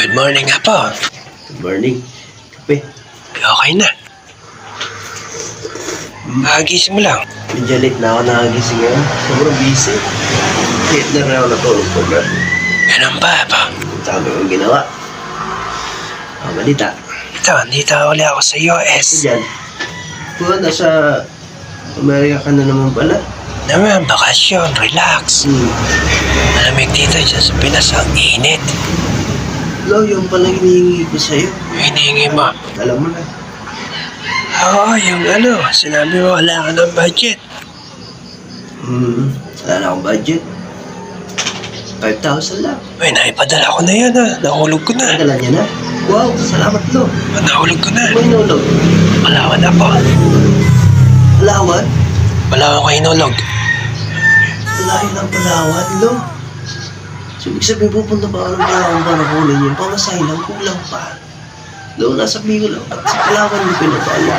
Good morning nga po. Good morning. Kape. Okay na. Gising mo lang. Medyo late na ako nakagising ngayon. Sobrang busy. Late na rin ako natulog po ba? Ganun ba pa? Sabi kong ginawa. Balita. Ito, nandito uli ako sa US. Diyan. Kung nasa Amerika ka na naman pala. Naman, bakasyon, relax. Malamig dito dyan sa Pinas, ang init. Lo, yung palang hinihingi ko sa'yo. Hinihingi mo. Alam mo na. Oo, yung sinabi mo wala ka ng budget. Wala na akong budget. 5,000 lang. Uy, naipadala ko na yan Nahulog ko na. Nadala niya na. Wow, salamat Lo. Nahulog ko na. May inulog. Palawan na po. Palawan? Palawan ko hinulog. Layo ng Palawan, Lo. So, ibig sabihin pupunta pa ako ng Palawan para kunin yun. Pamasahe lang, kulang pa. Lo, nasa Bicol lang. At sa Palawan mo pinadala.